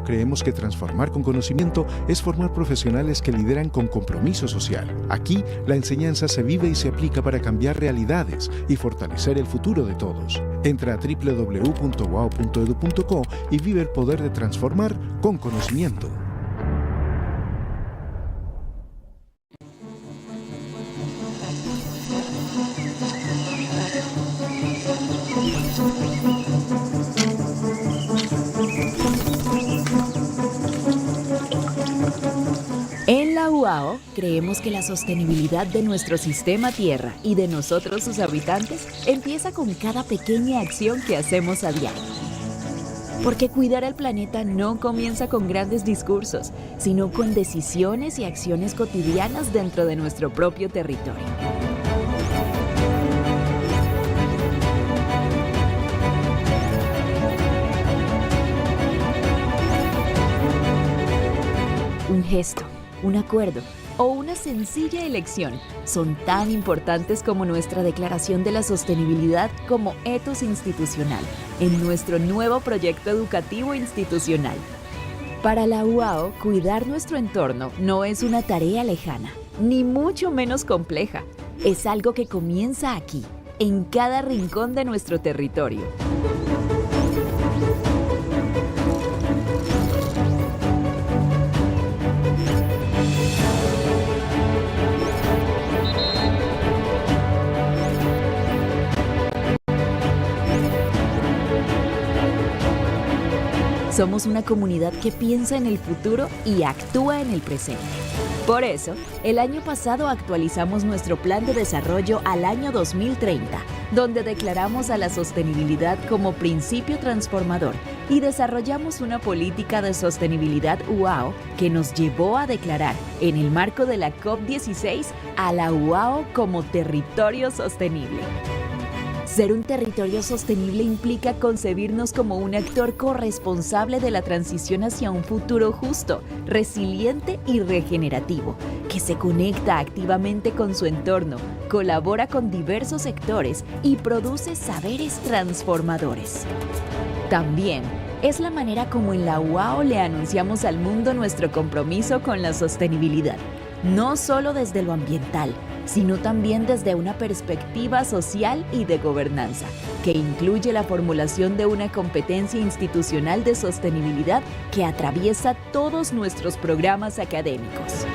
creemos que transformar con conocimiento es formar profesionales que lideran con compromiso social. Aquí, la enseñanza se vive y se aplica para cambiar realidades y fortalecer el futuro de todos. Entra a www.uao.edu.co y vive el poder de transformar con conocimiento. En la UAO creemos que la sostenibilidad de nuestro sistema Tierra y de nosotros sus habitantes empieza con cada pequeña acción que hacemos a diario. Porque cuidar el planeta no comienza con grandes discursos, sino con decisiones y acciones cotidianas dentro de nuestro propio territorio. Un gesto, un acuerdo o una sencilla elección son tan importantes como nuestra declaración de la sostenibilidad como etos institucional en nuestro nuevo proyecto educativo institucional. Para la UAO, cuidar nuestro entorno no es una tarea lejana, ni mucho menos compleja. Es algo que comienza aquí, en cada rincón de nuestro territorio. Somos una comunidad que piensa en el futuro y actúa en el presente. Por eso, el año pasado actualizamos nuestro plan de desarrollo al año 2030, donde declaramos a la sostenibilidad como principio transformador y desarrollamos una política de sostenibilidad UAO que nos llevó a declarar, en el marco de la COP16, a la UAO como territorio sostenible. Ser un territorio sostenible implica concebirnos como un actor corresponsable de la transición hacia un futuro justo, resiliente y regenerativo, que se conecta activamente con su entorno, colabora con diversos sectores y produce saberes transformadores. También es la manera como en la UAO le anunciamos al mundo nuestro compromiso con la sostenibilidad, no solo desde lo ambiental, sino también desde una perspectiva social y de gobernanza, que incluye la formulación de una competencia institucional de sostenibilidad que atraviesa todos nuestros programas académicos.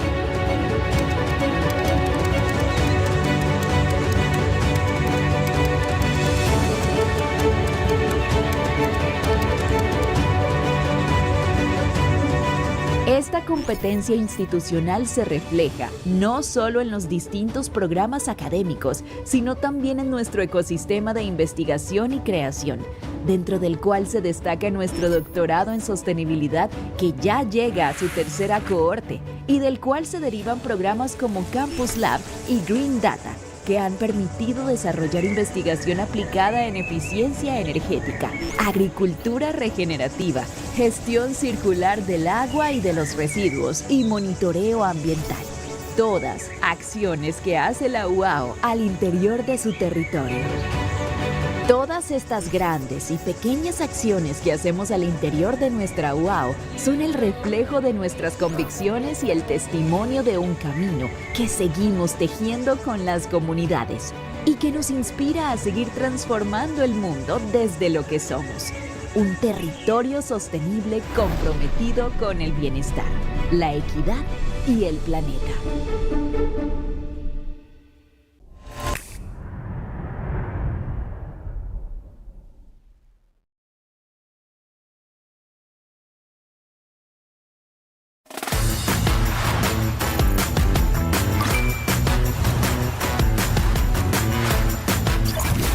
Esta competencia institucional se refleja no solo en los distintos programas académicos, sino también en nuestro ecosistema de investigación y creación, dentro del cual se destaca nuestro doctorado en sostenibilidad que ya llega a su tercera cohorte y del cual se derivan programas como Campus Lab y Green Data, que han permitido desarrollar investigación aplicada en eficiencia energética, agricultura regenerativa, gestión circular del agua y de los residuos y monitoreo ambiental. Todas acciones que hace la UAO al interior de su territorio. Todas estas grandes y pequeñas acciones que hacemos al interior de nuestra UAO son el reflejo de nuestras convicciones y el testimonio de un camino que seguimos tejiendo con las comunidades y que nos inspira a seguir transformando el mundo desde lo que somos. Un territorio sostenible comprometido con el bienestar, la equidad y el planeta.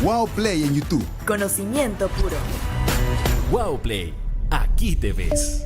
UAO Play en YouTube. Conocimiento puro. UAO Play, aquí te ves.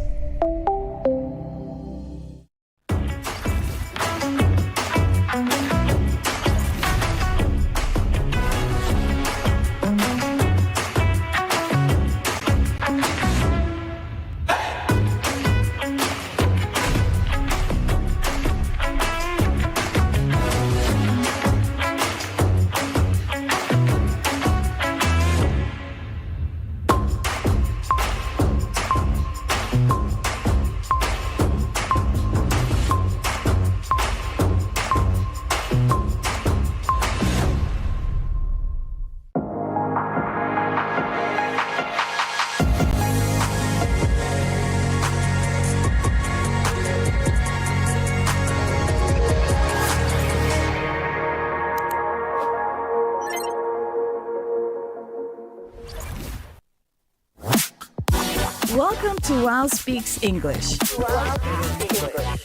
Welcome to UAO Speaks English.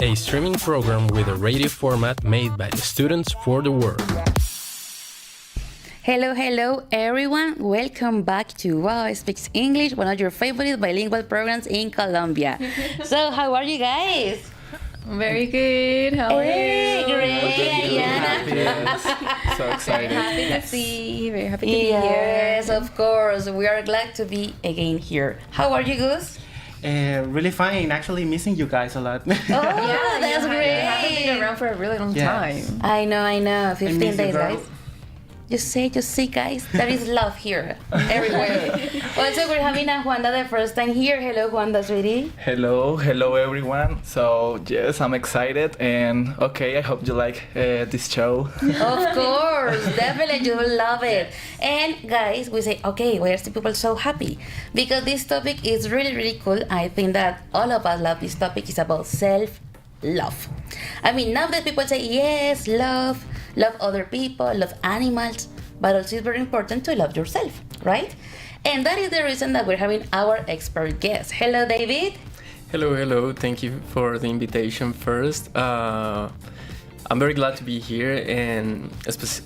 A streaming program with a radio format made by the students for the world. Hello everyone. Welcome back to UAO Speaks English, one of your favorite bilingual programs in Colombia. So, how are you guys? Very good. How are you? Great, Ayana. So excited. Very happy to see. Very happy to be here. Yes, of course. We are glad to be again here. How are you, Gus? Really fine. Actually, missing you guys a lot. Oh, that's great. You haven't been around for a really long time. I know. 15 miss you, days, girl. guys. Just say, guys, there is love here, everywhere. Also, we're having a Juanda the first time here. Hello, Juanda, sweetie. Hello everyone. So yes, I'm excited and okay, I hope you like this show. Of course, definitely you will love it. And guys, we say, okay, why are the people so happy? Because this topic is really cool. I think that all of us love this topic. It's about self-love. I mean, now that people say, yes, love other people, love animals, but also it's very important to love yourself, right? And that is the reason that we're having our expert guest. Hello, David. Hello. Thank you for the invitation first. I'm very glad to be here and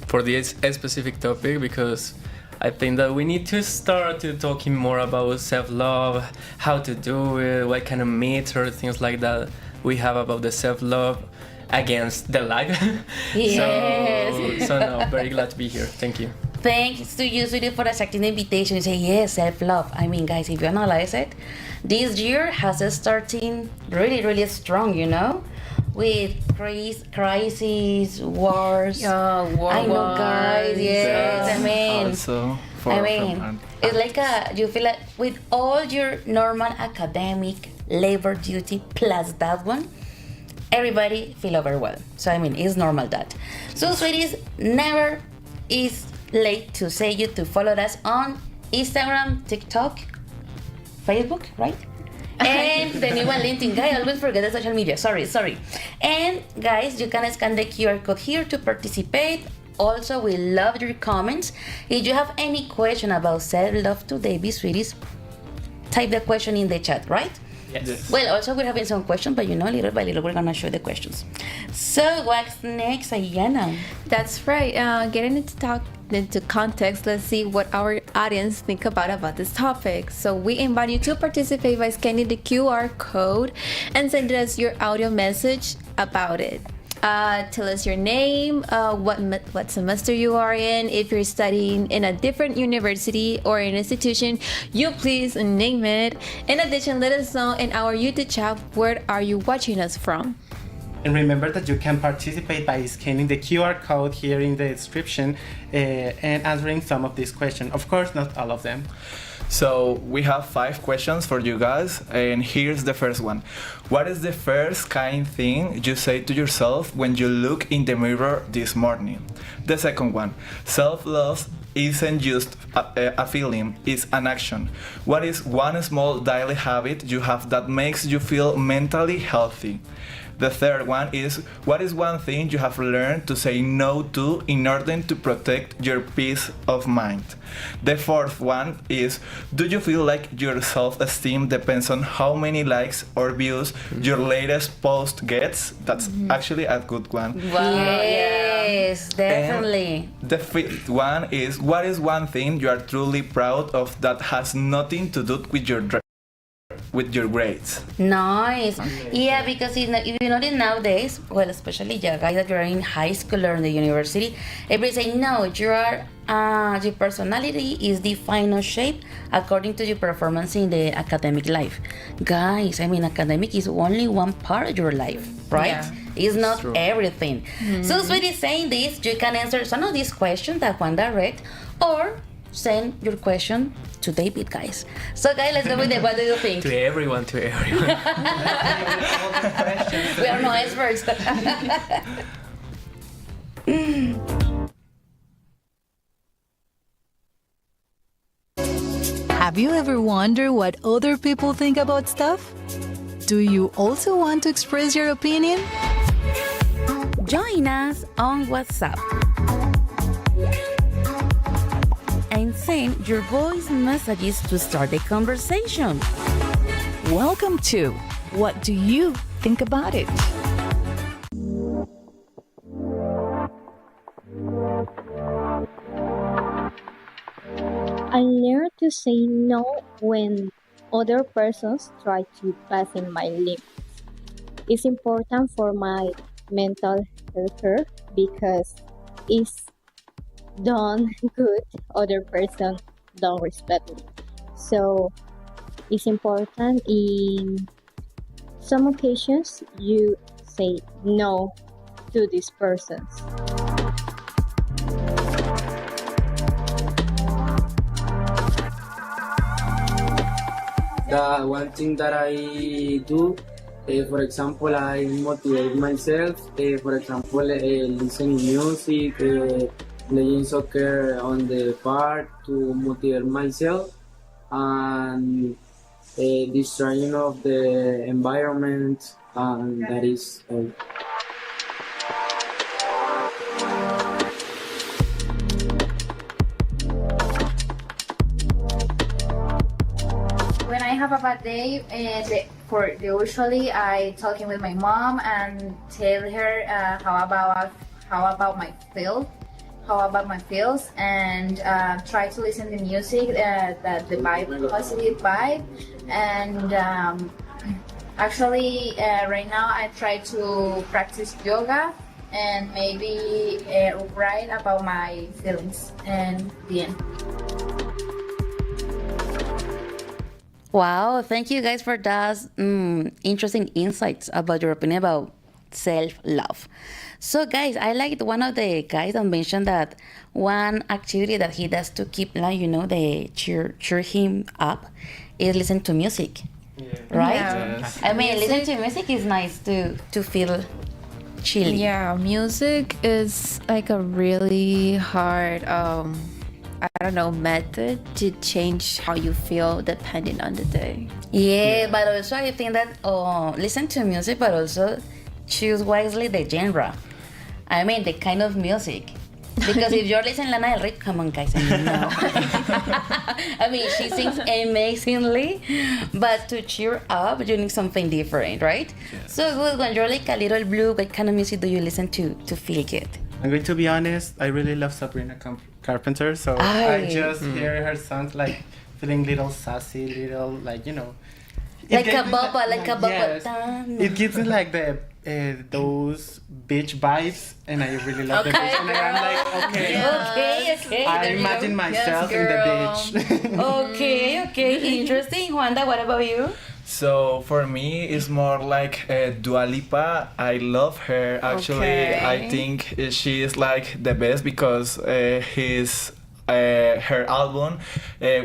for this specific topic because I think that we need to start to talking more about self-love, how to do it, what kind of myths or things like that we have about the self-love against the life. Yes. So no, very glad to be here. Thank you. Thanks to you, sweetie, for accepting the invitation. You say, yes, self-love. I mean, guys, if you analyze it, this year has started really strong, you know? With crises, wars. War I know, guys, yes. I mean, Also, it's like you feel like with all your normal academic labor duty plus that one, everybody feel overwhelmed. So I mean, it's normal that. So sweeties, never is late to say you to follow us on Instagram, TikTok, Facebook, right? And the new one, LinkedIn. Guys, I always forget the social media. Sorry. And guys, you can scan the QR code here to participate. Also, we love your comments. If you have any question about self-love today, be sweeties, type the question in the chat, right? Yes. Well, also we're having some questions, but you know, little by little, we're gonna show the questions. So, what's next, Ayana? That's right. Getting into context, let's see what our audience think about this topic. So we invite you to participate by scanning the QR code and send us your audio message about it. Tell us your name, what semester you are in. If you're studying in a different university or an institution, you please name it. In addition, let us know in our YouTube chat where are you watching us from. And remember that you can participate by scanning the QR code here in the description and answering some of these questions. Of course, not all of them. So we have 5 questions for you guys, and here's the first one. What is the first kind thing you say to yourself when you look in the mirror this morning? The second one, self-love isn't just a feeling, it's an action. What is one small daily habit you have that makes you feel mentally healthy? The third one is, what is one thing you have learned to say no to in order to protect your peace of mind? The fourth one is, do you feel like your self-esteem depends on how many likes or views your latest post gets? That's actually a good one. Wow, yes, definitely. And the fifth one is, what is one thing you are truly proud of that has nothing to do with your grades? Nice. Yeah, because if you notice nowadays, well, especially guys that you're in high school or in the university, everybody say, no, your personality is defined or shaped according to your performance in the academic life. Guys, I mean, academic is only one part of your life, right? Yeah. It's not everything. So, sweetie, saying this, you can answer some of these questions that Juanda read, or send your question to David, guys. So, guys, let's go with it. What do you think? To everyone. We are no experts. Have you ever wondered what other people think about stuff? Do you also want to express your opinion? Join us on WhatsApp and send your voice messages to start the conversation. Welcome to What Do You Think About It? I learned to say no when other persons try to pass in my limits. It's important for my mental health because it's done good, other person don't respect me. So it's important in some occasions you say no to these persons. The one thing that I do, for example, I motivate myself. For example, listening music, playing soccer on the park to motivate myself, and destroying of the environment, and that is all. When I have a bad day, usually I talking with my mom and tell her how about my feels, and try to listen to music that the vibe, positive vibe, and actually right now I try to practice yoga and maybe write about my feelings and the end. Wow, thank you guys for that interesting insights about your opinion about self-love. So guys, I liked one of the guys that mentioned that one activity that he does to keep, like, they cheer him up is listen to music. Yeah. Right? Yes. I mean, listen to music is nice to feel chilly. Yeah, music is like a really hard method to change how you feel depending on the day. Yeah, but also I think that listen to music, but also choose wisely the genre. I mean, the kind of music. Because if you're listening to Lana Del Rey, come on guys, I know. I mean, she sings amazingly, but to cheer up, you need something different, right? Yeah. So good, when you're like a little blue, what kind of music do you listen to feel good? I'm going to be honest, I really love Sabrina Carpenter, so I just hear her songs like feeling little sassy, little like like a bubba, like a bubba. Yes, it gives me like the those beach vibes, and I really love the beach. And I'm like, okay, yes. okay. I imagine myself in the beach. okay, interesting. Juanda, what about you? So for me, it's more like Dua Lipa. I love her. Actually, I think she is like the best because her album,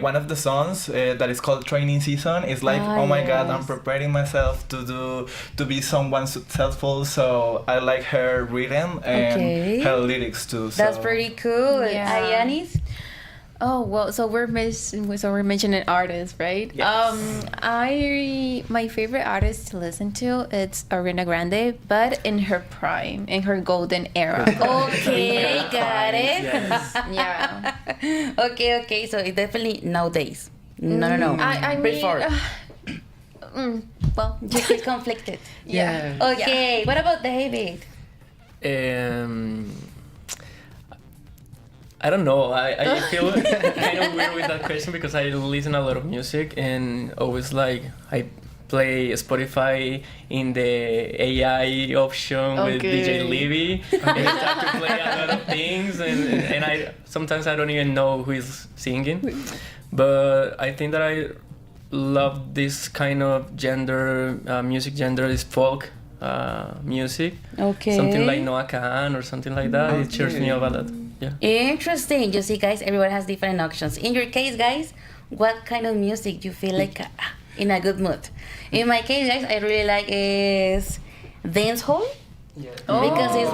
one of the songs that is called Training Season is like, oh my God, I'm preparing myself to be someone successful. So I like her rhythm and her lyrics too. So. That's pretty cool. Yeah. Ayanis? Oh well, so we're mentioning artists, right? Yes. My favorite artist to listen to it's Ariana Grande, but in her prime, in her golden era. Okay, got it. Yes. Yeah. Okay. So it definitely nowadays. No. I mean, before. Well, You feel conflicted. Yeah. Okay. What about David? I don't know. I feel kind of weird with that question because I listen a lot of music and always like I play Spotify in the AI option with DJ Libby and I start to play a lot of things and I sometimes I don't even know who is singing, but I think that I love this kind of music genre is folk music. Something like Noah Kahan or something like that. It cheers me up a lot. Yeah. Interesting. You see, guys, everyone has different options. In your case, guys, what kind of music do you feel like in a good mood? In my case, guys, I really like is dancehall. Yeah. Because it's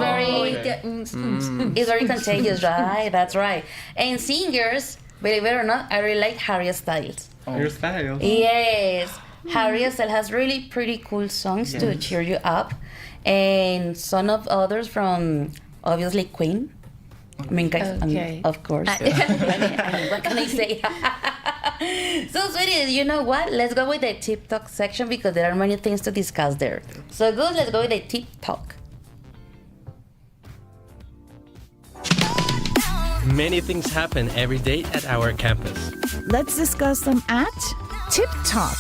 very contagious, right? That's right. And singers, believe it or not, I really like Harry Styles. Harry Styles? Yes. Harry Styles has really pretty cool songs to cheer you up. And some of others from, obviously, Queen. I mean, guys, Okay. of course. I mean, what can I say? So, sweetie, you know what? Let's go with the tip talk section because there are many things to discuss there. So, good, let's go with the tip talk. Many things happen every day at our campus. Let's discuss them at Tip Talk.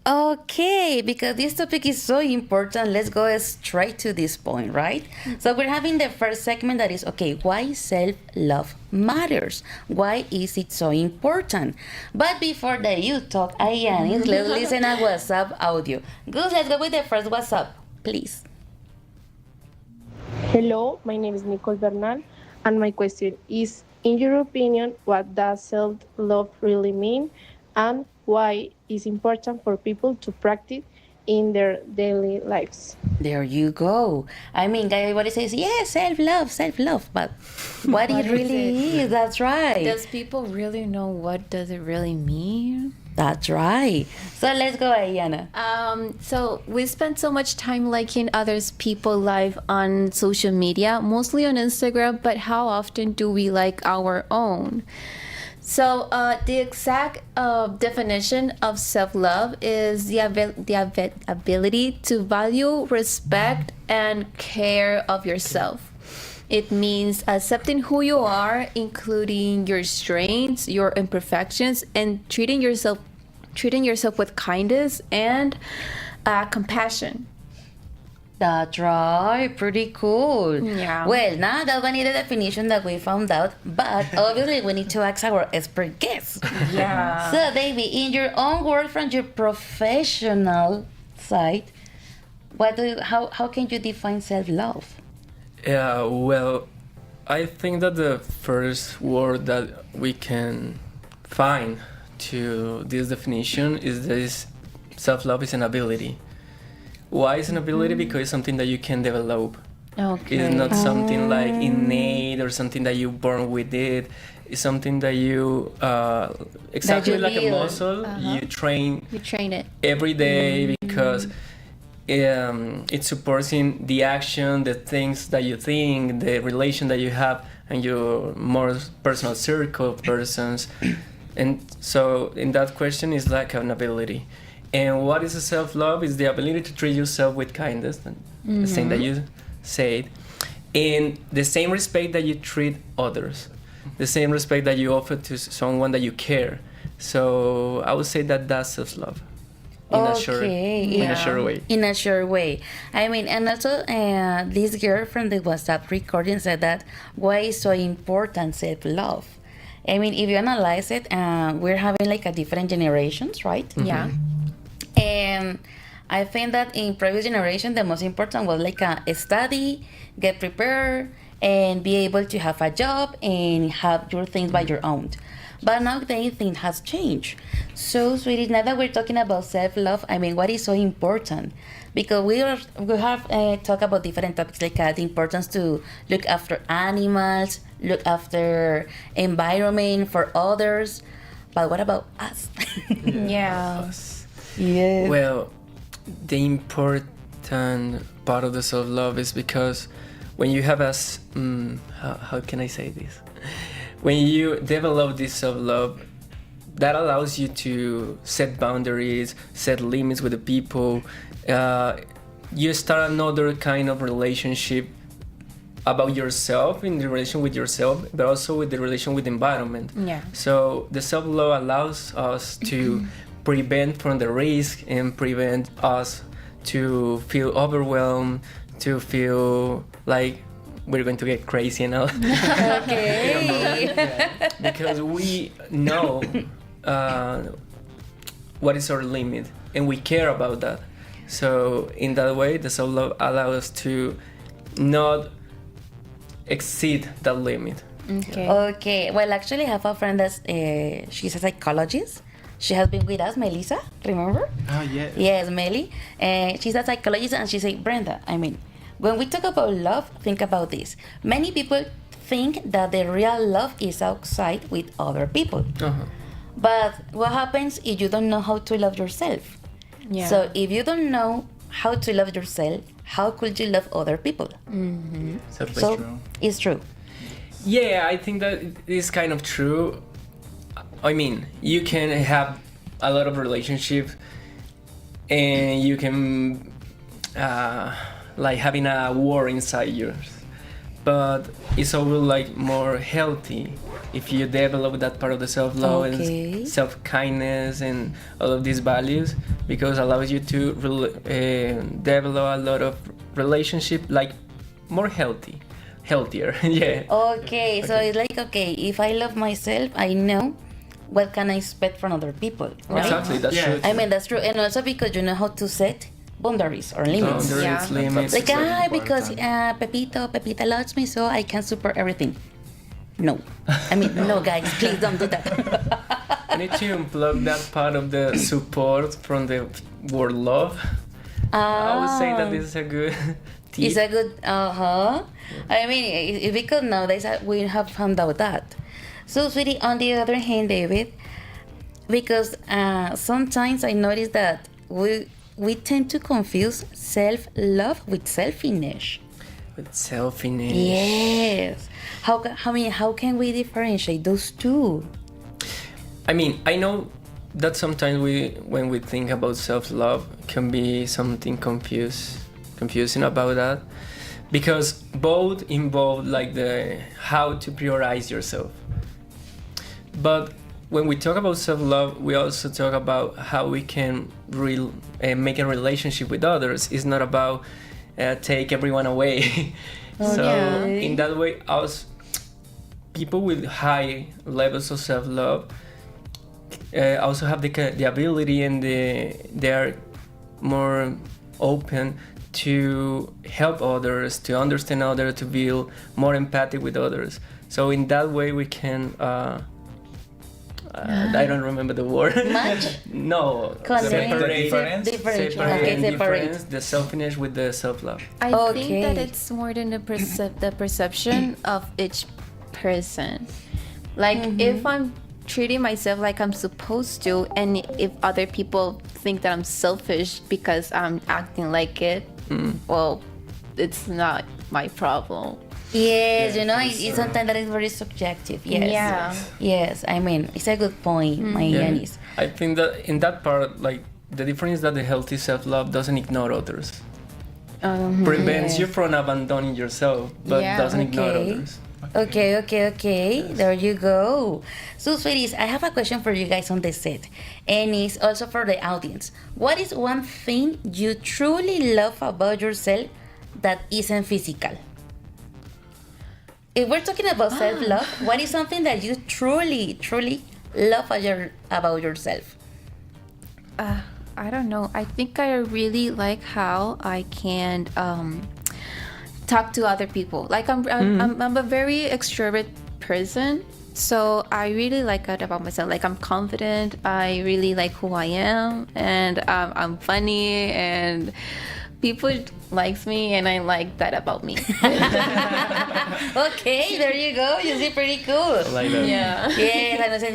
Okay, because this topic is so important, let's go straight to this point, right? So we're having the first segment that is, okay, why self-love matters? Why is it so important? But before the you talk, Ayanis, let's listen to WhatsApp audio. Good, let's go with the first WhatsApp, please. Hello, my name is Nicole Bernal, and my question is, in your opinion, what does self-love really mean, and why is important for people to practice in their daily lives? There you go. I mean, everybody says, yeah, self-love, but what it really is, that's right. Does people really know what does it really mean? That's right. So let's go, Ayana. So we spend so much time liking others people's life on social media, mostly on Instagram, but how often do we like our own? So the exact definition of self-love is the ability to value, respect, and care of yourself. It means accepting who you are, including your strengths, your imperfections, and treating yourself with kindness and compassion. That's right, pretty cool. Yeah. Well, now that we need a definition that we found out, but obviously we need to ask our expert guest. Yeah. So, baby, in your own words, from your professional side, how can you define self-love? Yeah, well, I think that the first word that we can find to this definition is this: self-love is an ability. Why is an ability? Because it's something that you can develop. Okay. It's not something like innate or something that you born with it. It's something that you exactly you like a build. muscle. You train it every day because it supports in the action, the things that you think, the relation that you have, and your more personal circle of persons. And so, in that question, is like an ability. And what is a self-love? Is the ability to treat yourself with kindness, the same that you said, and the same respect that you treat others, the same respect that you offer to someone that you care. So I would say that that's self-love. In a short way. In a short way. I mean, and also this girl from the WhatsApp recording said that why is so important self-love? I mean, if you analyze it, we're having like a different generations, right? Yeah. And I think that in previous generation, the most important was like a study, get prepared, and be able to have a job and have your things by your own. But nowadays, things has changed. So, sweetie, now that we're talking about self-love, I mean, what is so important? Because we have talked about different topics like the importance to look after animals, look after environment for others. But what about us? Yeah. Us. Yeah. Well, the important part of the self-love is because when you have how can I say this? When you develop this self-love, that allows you to set boundaries, set limits with the people. You start another kind of relationship about yourself, in the relation with yourself, but also with the relation with the environment. Yeah. So the self-love allows us to prevent from the risk and prevent us to feel overwhelmed, to feel like we're going to get crazy and all. Okay. Because we know what is our limit and we care about that. So in that way, the self-love allows us to not exceed that limit. Okay. Well, actually, I have a friend that's she's a psychologist. She has been with us, Melissa. Remember? Oh yeah. Yes, Melly. She's a psychologist, and she said, Brenda, I mean, when we talk about love, think about this. Many people think that the real love is outside with other people. But what happens if you don't know how to love yourself? Yeah. So if you don't know how to love yourself, how could you love other people? Exactly. So True. it's true. Yeah, I think that it is kind of true. I mean, you can have a lot of relationships, and you can like having a war inside yours, but it's always like more healthy if you develop that part of the self-love and self-kindness and all of these values, because it allows you to develop a lot of relationship like more healthier. Yeah. Okay, so it's like, okay, if I love myself, I know what can I expect from other people, right? Exactly, that's true. I mean, that's true, and also because you know how to set boundaries or limits. Limits. Like, because Pepita loves me, so I can support everything. No. I mean, no, guys, please don't do that. You need to unplug that part of the support from the word love. I would say that this is a good tip. It's a good, I mean, it's because nowadays we have found out that. So, sweetie, on the other hand, David, because sometimes I notice that we tend to confuse self-love with selfishness. With selfishness. Yes. How can we differentiate those two? I mean, I know that sometimes when we think about self-love, can be something confusing about that, because both involve like the how to prioritize yourself. But when we talk about self-love, we also talk about how we can make a relationship with others. It's not about take everyone away. So in that way, people with high levels of self-love also have the ability, and they are more open to help others, to understand others, to feel more empathic with others. So in that way, we can. I don't remember the word. Match? No. Separate the selfishness with the self-love. I think that it's more than the perception of each person. Like, if I'm treating myself like I'm supposed to, and if other people think that I'm selfish because I'm acting like it, well, it's not my problem. Yes, you know, it's sometimes that is very subjective. Yes. Yeah. Yes, I mean, it's a good point, my Yanis. I think that in that part, like, the difference is that the healthy self-love doesn't ignore others. Prevents you from abandoning yourself, but doesn't ignore others. Okay. There you go. So, sweeties, I have a question for you guys on the set, and it's also for the audience. What is one thing you truly love about yourself that isn't physical? If we're talking about self-love, what is something that you truly love about yourself? I don't know. I think I really like how I can talk to other people. Like I'm a very extrovert person, so I really like that about myself. Like, I'm confident. I really like who I am, and I'm funny, and people likes me, and I like that about me. Okay, there you go. You see, pretty cool. I like that. Yeah. Yeah, that's an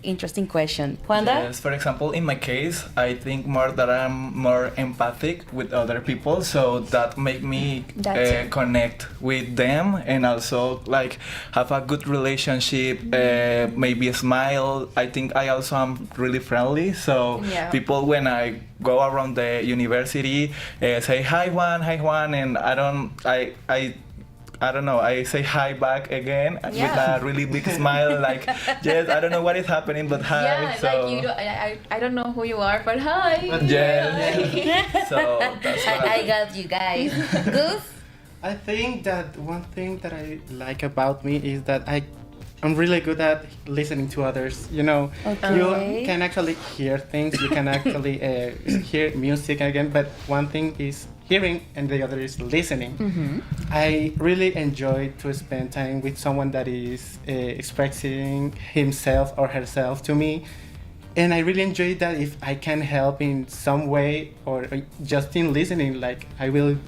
interesting question. Juanda? Yes, for example, in my case, I think more that I'm more empathic with other people, so that make me connect with them, and also like have a good relationship, maybe smile. I think I also am really friendly, so people when I go around the university say hi Juan, and I don't know, I say hi back again with a really big smile, like, yes, I don't know what is happening, but hi. Yeah, so, like I don't know who you are, but hi. Yes. So that's what I got you guys. Goose? I think that one thing that I like about me is that I'm really good at listening to others. You know, you can actually hear things, you can actually hear music again, but one thing is hearing and the other is listening. I really enjoy to spend time with someone that is expressing himself or herself to me, and I really enjoy that if I can help in some way or just in listening, like I will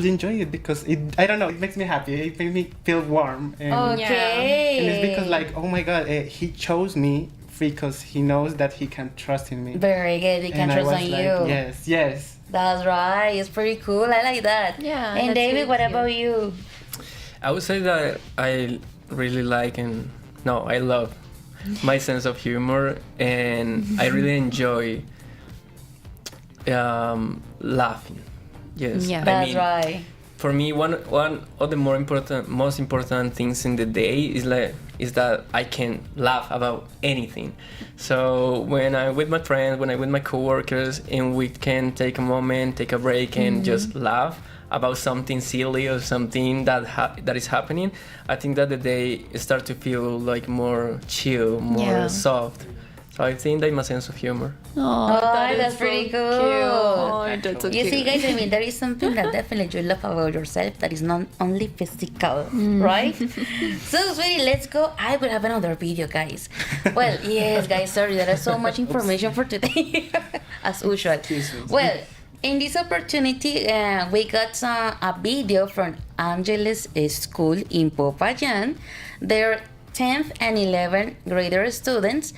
enjoy it because I don't know, it makes me happy, it makes me feel warm, and and it's because like, oh my god, he chose me because he knows that he can trust in me. Very good, he can trust on you. Yes. That's right. It's pretty cool. I like that. Yeah. And David, what about you? I would say that I really like and no, I love my sense of humor, and I really enjoy laughing. Yes, Yeah, I that's mean, right. For me, one of the most important things in the day is that I can laugh about anything. So when I'm with my friends, when I'm with my coworkers, and we can take a moment, take a break, and just laugh about something silly or something that is happening, I think that the day start to feel like more chill, more soft. So I think that's my sense of humor. Oh, that's pretty cool. Oh, that's so You see, cute. guys, I mean, there is something that definitely you love about yourself that is not only physical, right? So, sweetie, let's go. I will have another video, guys. Well, yes, guys, sorry, there is so much information for today, as usual. Well, in this opportunity, we got a video from Angeles School in Popayan. Their 10th and 11th grader students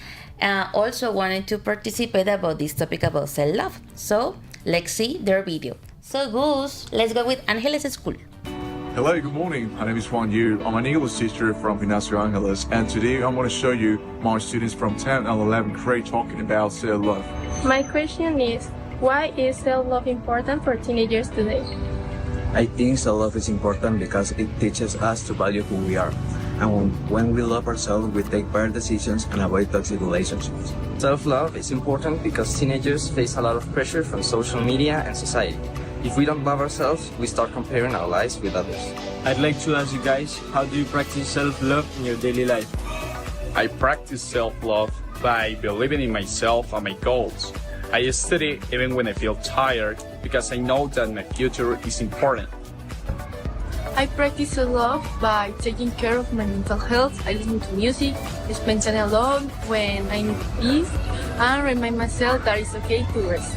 also wanted to participate about this topic about self-love. So let's see their video. So Gus, let's go with Angeles School. Hello, good morning. My name is Juan Yu. I'm an English teacher from Gimnasio Angeles, and today I'm going to show you my students from 10 and 11 grade talking about self-love. My question is, why is self-love important for teenagers today? I think self-love is important because it teaches us to value who we are. And when we love ourselves, we take better decisions and avoid toxic relationships. Self-love is important because teenagers face a lot of pressure from social media and society. If we don't love ourselves, we start comparing our lives with others. I'd like to ask you guys, how do you practice self-love in your daily life? I practice self-love by believing in myself and my goals. I study even when I feel tired because I know that my future is important. I practice self-love by taking care of my mental health. I listen to music, spend time alone when I need peace, and remind myself that it's okay to rest.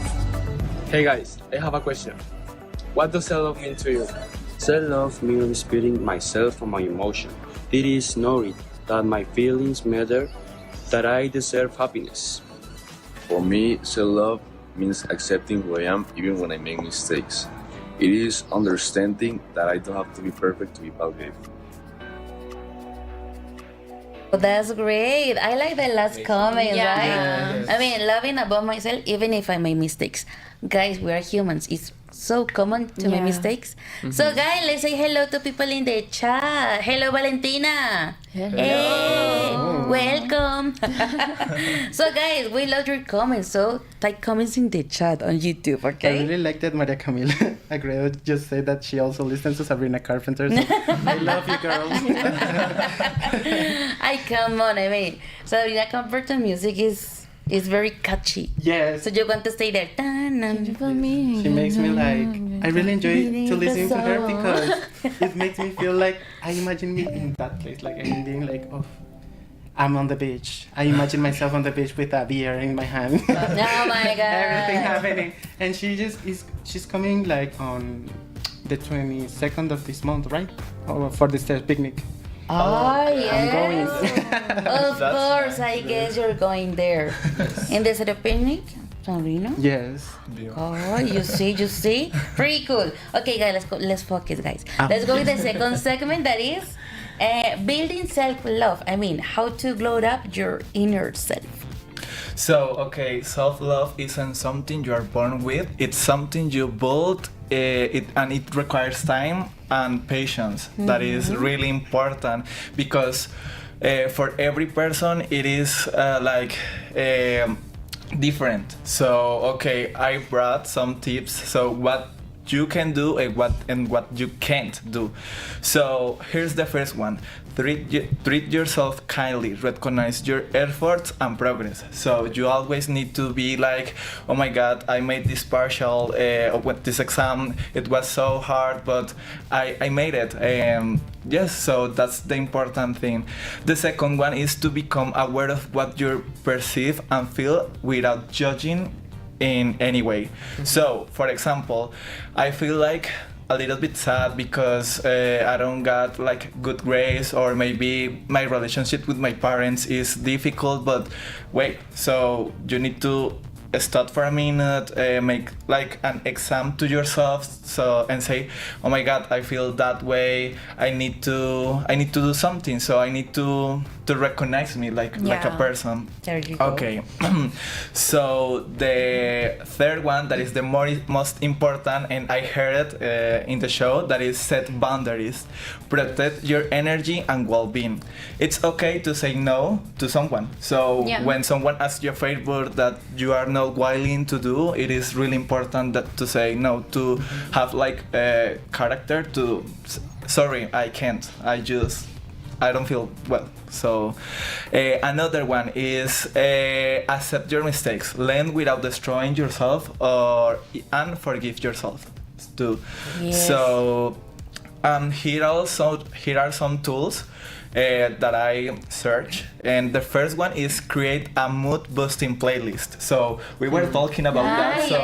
Hey guys, I have a question. What does self-love mean to you? Self-love means respecting myself and my emotion. It is knowing that my feelings matter, that I deserve happiness. For me, self-love means accepting who I am even when I make mistakes. It is understanding that I don't have to be perfect to be valued. Oh, that's great. I like the last comment, right? Yes. I mean, loving about myself even if I make mistakes. Guys, we are humans. It's so common to make mistakes. So, guys, let's say hello to people in the chat. Hello, Valentina. Hello. Hey, welcome. So, guys, we love your comments. So, type comments in the chat on YouTube, okay? I really like that Maria Camila Agredo just said that she also listens to Sabrina Carpenter. So I love you, girls. I come on, I mean, Sabrina Carpenter music is very catchy. Yes. So you want to stay there. She makes me like, I really enjoy to listen to her because it makes me feel like I imagine me in that place, like I'm being like, oh, I'm on the beach. I imagine myself on the beach with a beer in my hand. Oh my god. Everything happening. And she's coming like on the 22nd of this month, right? Oh, for the stairs picnic. Oh, yes. I'm going. Of course, I guess you're going there. In the Cero Picnic, Sabrina? Yes. Oh, you see? Pretty cool. Okay, guys, let's focus, guys. Let's go with the second segment, that is building self-love. I mean, how to glow up your inner self. So, okay, self-love isn't something you are born with. It's something you build, and it requires time and patience. That is really important because for every person it is different. So, okay, I brought some tips. So, what you can do and what you can't do. So here's the first one. Treat yourself kindly. Recognize your efforts and progress. So you always need to be like, oh my god, I made this partial with this exam, it was so hard, but I made it. Yes, so that's the important thing. The second one is to become aware of what you perceive and feel without judging in any way. So, for example, I feel like a little bit sad because I don't got like good grades, or maybe my relationship with my parents is difficult, but wait, so you need to stop for a minute, make like an exam to yourself, and say, oh my god, I feel that way, I need to do something, so I need to recognize me like a person. There you go. Okay. So the third one, that is the most important, and I heard it in the show, that is set boundaries. Protect your energy and well-being. It's okay to say no to someone. So when someone asks you a favor that you are not willing to do, it is really important to say no, to have like a character to, sorry, I can't. I don't feel well. So another one is accept your mistakes. Learn without destroying yourself, and forgive yourself too. Yes. So here are some tools that I search, and the first one is create a mood boosting playlist. So we were talking about that. So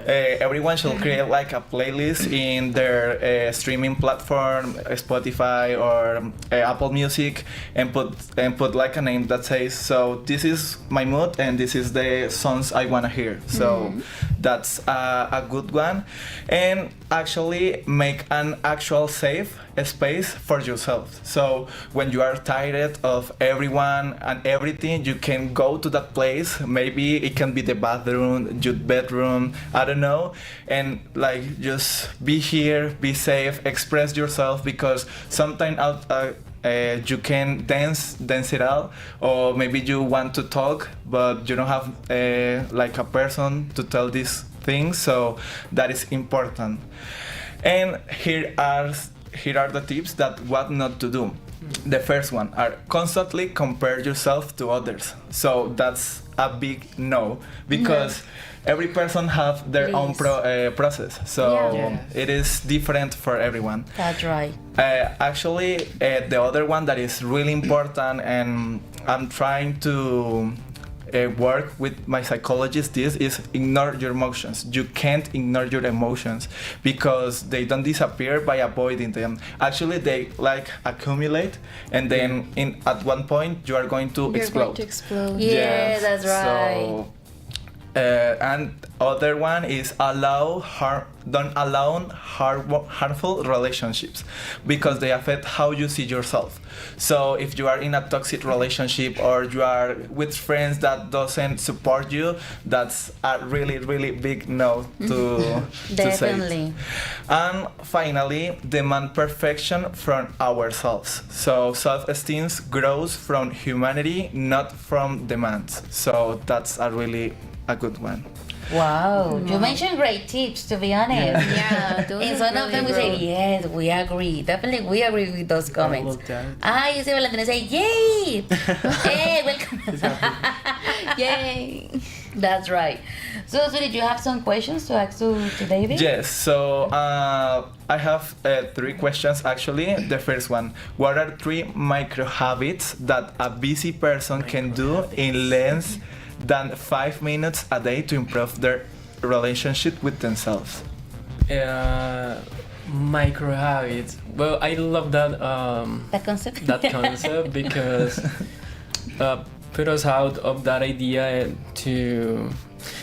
everyone should create like a playlist in their streaming platform, Spotify or Apple Music, and put like a name that says, so this is my mood and this is the songs I wanna hear. So that's a good one, and actually make an actual safe space for yourself. So when you are tired of everyone and everything, you can go to that place. Maybe it can be the bathroom, your bedroom, I don't know, and like just be here, be safe, express yourself, because sometimes you can dance it out, or maybe you want to talk but you don't have like a person to tell these things, so that is important. And here are the tips that what not to do. The first one are constantly compare yourself to others. So that's a big no, because every person have their own process. So it is different for everyone. That's right. Actually, the other one that is really important, and I'm trying to work with my psychologist, this is ignore your emotions. You can't ignore your emotions, because they don't disappear by avoiding them. Actually, they like accumulate, and then at one point you are going to explode. Going to explode. Yeah, that's right. So, and other one is don't allow harmful relationships, because they affect how you see yourself. So if you are in a toxic relationship, or you are with friends that doesn't support you, that's a really, really big no to Definitely. say. And finally, demand perfection from ourselves. So self-esteem grows from humanity, not from demands. So that's a good one. Wow, you mentioned great tips, to be honest. Yeah, those And are some of them we say, yes, we agree. Definitely, we agree with those comments. You see Valentina say, yay! Hey, welcome. Yay! That's right. So, did you have some questions to ask to David? Yes, so I have 3 questions actually. The first one, what are 3 micro habits that a busy person can do in less than 5 minutes a day to improve their relationship with themselves? Micro habits. Well, I love that concept. That concept because put us out of that idea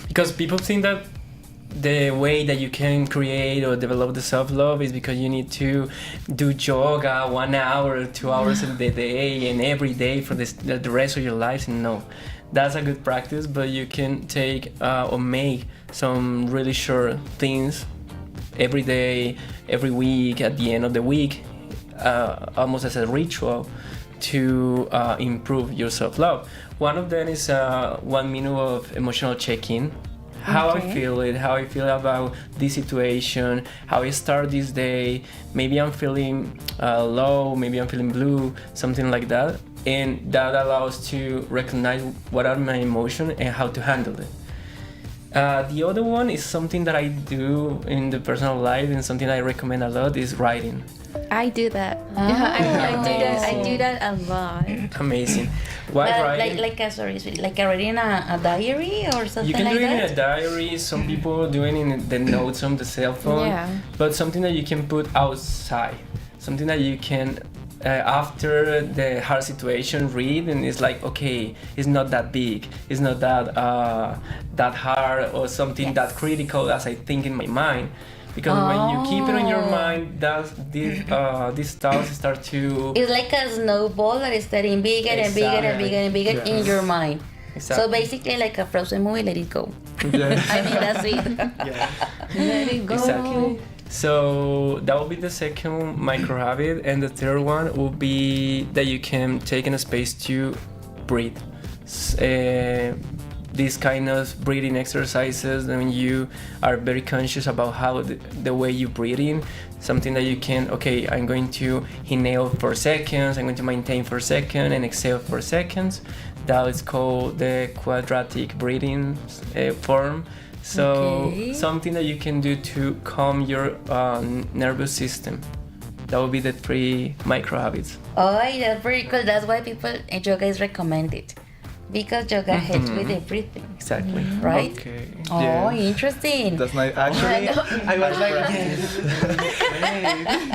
because people think that the way that you can create or develop the self-love is because you need to do yoga 1 hour, 2 hours in the day and every day for the rest of your life. And no, that's a good practice, but you can take or make some really short things every day, every week, at the end of the week, almost as a ritual to improve your self-love. One of them is 1 minute of emotional check-in. How I feel about this situation, how I start this day. Maybe I'm feeling low, maybe I'm feeling blue, something like that. And that allows to recognize what are my emotions and how to handle it. The other one is something that I do in the personal life, and something I recommend a lot is writing. I do that. I do that a lot. Amazing. Why writing? Like writing a diary or something like that? You can do it in a diary. Some people do it in the notes on the cell phone. Yeah. But something that you can put outside. Something that you can after the hard situation read, and it's like, okay, it's not that big, it's not that that hard or something that critical as I think in my mind. Because when you keep it on your mind, these thoughts start to... It's like a snowball that is getting bigger and bigger and bigger and bigger in your mind. Exactly. So basically like a Frozen movie, let it go. Yeah. I mean, that's it. Let it go. Exactly. So that will be the second micro habit, and the third one will be that you can take in a space to breathe. These kind of breathing exercises, when you are very conscious about how the way you breathe in, something that you can, okay, I'm going to inhale for seconds, I'm going to maintain for seconds, and exhale for seconds. That is called the quadratic breathing form. So something that you can do to calm your nervous system. That would be the 3 micro habits. Oh, that's pretty cool. That's why people yoga is recommended. Because yoga helps with everything. Exactly. Right? Okay. Oh, Yeah. interesting. That's my actually. I was like, yes.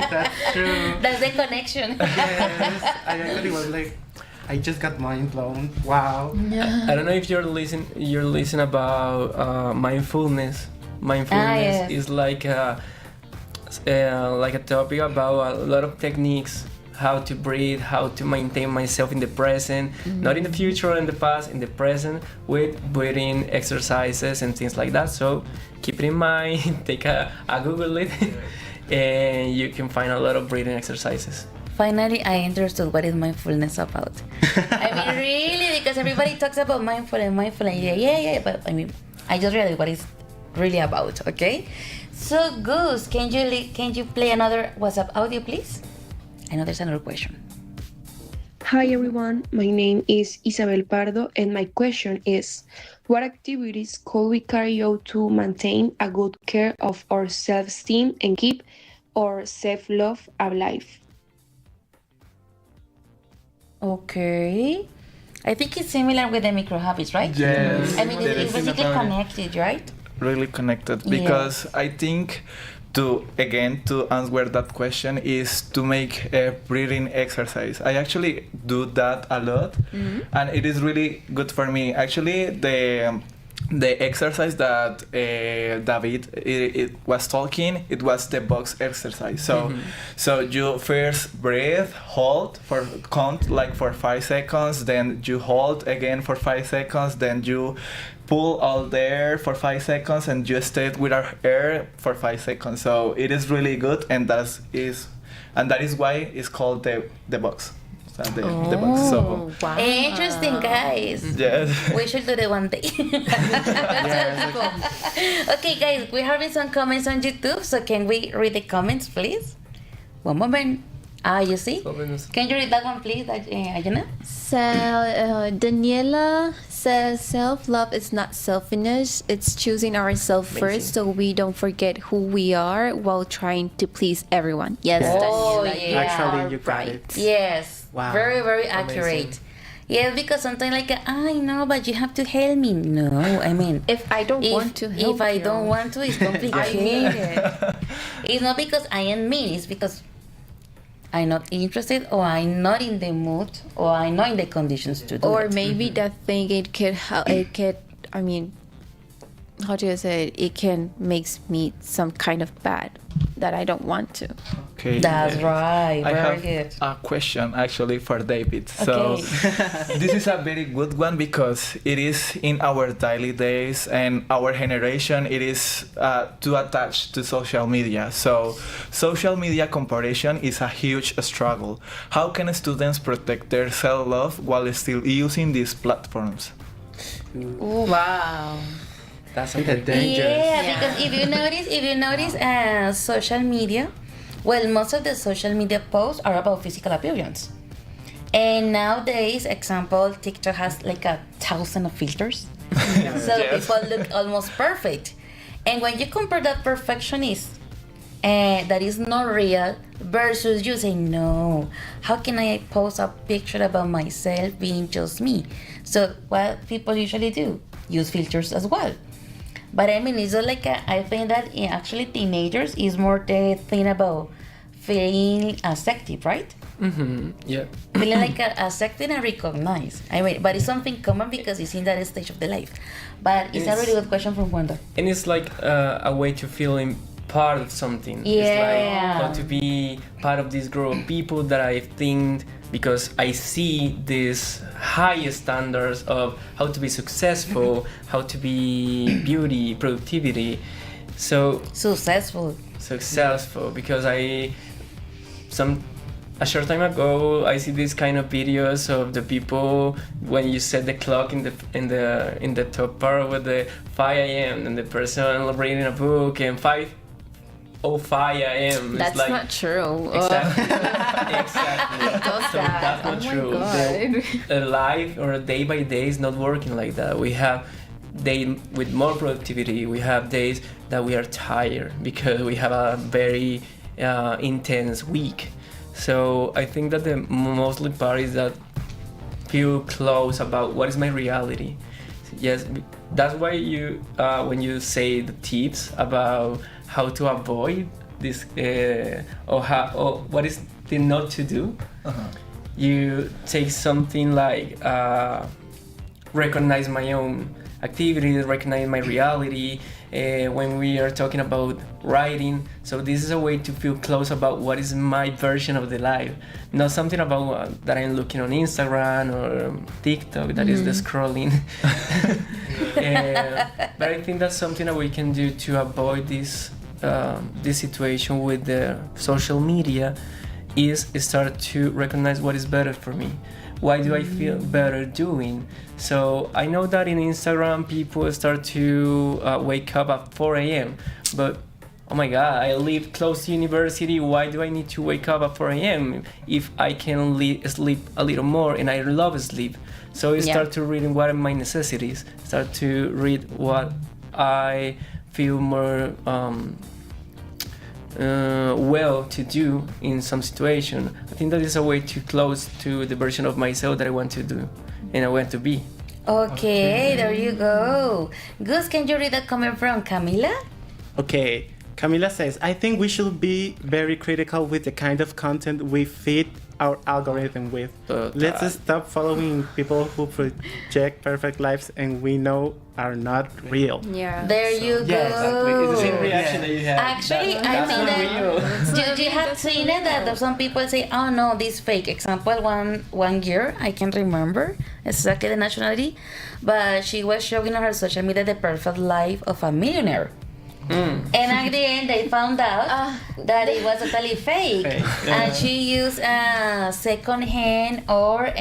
That's true. That's the connection. Yes, I actually was like, I just got mind blown. Wow. I don't know if you're listening about mindfulness. Mindfulness is like a topic about a lot of techniques, how to breathe, how to maintain myself in the present, not in the future or in the past, in the present, with breathing exercises and things like that. So keep it in mind, take a Google it, and you can find a lot of breathing exercises. Finally, I understood what is mindfulness about. I mean, really, because everybody talks about mindfulness, yeah, but I mean, I just realized what it's really about, okay? So, Goose, can you play another WhatsApp audio, please? I know there's another question. Hi everyone, my name is Isabel Pardo and my question is, what activities could we carry out to maintain a good care of our self-esteem and keep our self-love alive? Okay. I think it's similar with the micro habits, right? Yes. I mean, it's basically connected, right? Really connected, because I think to answer that question is to make a breathing exercise. I actually do that a lot, and it is really good for me. Actually, the exercise that David it was talking, it was the box exercise. So you first breathe, hold count like for 5 seconds, then you hold again for 5 seconds, then you pull all the air for 5 seconds, and you stay with our air for 5 seconds. So it is really good, and that is why it's called the box. The box. So wow. Interesting, guys. Yes. We should do it one day. Okay, guys, we're having some comments on YouTube, so can we read the comments, please? One moment. You see? Can you read that one, please, Ayana? So, Daniela says self-love is not selfishness, it's choosing ourselves first so we don't forget who we are while trying to please everyone. Yes, Daniela. Yeah. Actually, you got it. Yes. Wow. Very, very accurate. Yes, because sometimes like, I know, but you have to help me. No, I mean, if I don't want to help if I don't want to, it's complicated. It's not because I am mean, it's because I'm not interested, or I'm not in the mood, or I'm not in the conditions to do it. Or maybe that thing, I mean, how do you say it? It can makes me some kind of bad that I don't want to. Okay. That's right. I Very have good. a question actually for David. So this is a very good one because it is in our daily days, and our generation it is too attached to social media. So social media comparison is a huge struggle. How can students protect their self-love while still using these platforms? Ooh. Wow. That's a bit dangerous. Yeah, because if you notice social media, well, most of the social media posts are about physical appearance. And nowadays, example, TikTok has like 1,000 of filters. So people look almost perfect. And when you compare that perfectionist that is not real versus you say, no, how can I post a picture about myself being just me? So what people usually do, use filters as well. But I mean, it's not like I think that actually teenagers is more the thing about feeling accepted, right? Yeah. Feeling like accepted and recognized. I mean, but it's something common because it's in that stage of the life. But it's a really good question from Wanda. And it's like a way to feeling part of something. Yeah. It's like how to be part of this group of people that I think, because I see these high standards of how to be successful, how to be beauty, productivity. So successful because a short time ago I see these kind of videos of the people when you set the clock in the top part with the 5 a.m. and the person reading a book and 5:05 a.m. That's like, not true. Exactly. So that's not true. The life or day by day is not working like that. We have days with more productivity. We have days that we are tired because we have a very intense week. So I think that the mostly part is that feel close about what is my reality. Yes, that's why you when you say the tips about how to avoid this or what is the not to do, you take something like recognize my own activities, recognize my reality. When we are talking about writing, so this is a way to feel close about what is my version of the life, not something about that I'm looking on Instagram or TikTok, that is the scrolling. But I think that's something that we can do to avoid this situation with the social media, is start to recognize what is better for me. Why do I feel better doing? So I know that in Instagram people start to wake up at 4 a.m. But oh my God, I live close to university. Why do I need to wake up at 4 a.m. if I can sleep a little more? And I love sleep. So I start to reading what are my necessities. Start to read what I feel more well to do in some situation. I think that is a way to close to the version of myself that I want to do and I want to be. Okay, there you go. Gus, can you read a comment from Camila? Okay, Camila says, I think we should be very critical with the kind of content we feed our algorithm with. Let's stop following people who project perfect lives and we know are not real. Yeah. There you go. Exactly. It's the same reaction that you have. Actually, I think that you have seen it that some people say, oh no, this fake. Example, one year, I can't remember exactly the nationality, but she was showing on her social media the perfect life of a millionaire. And at the end, they found out that it was totally fake. And she used second-hand or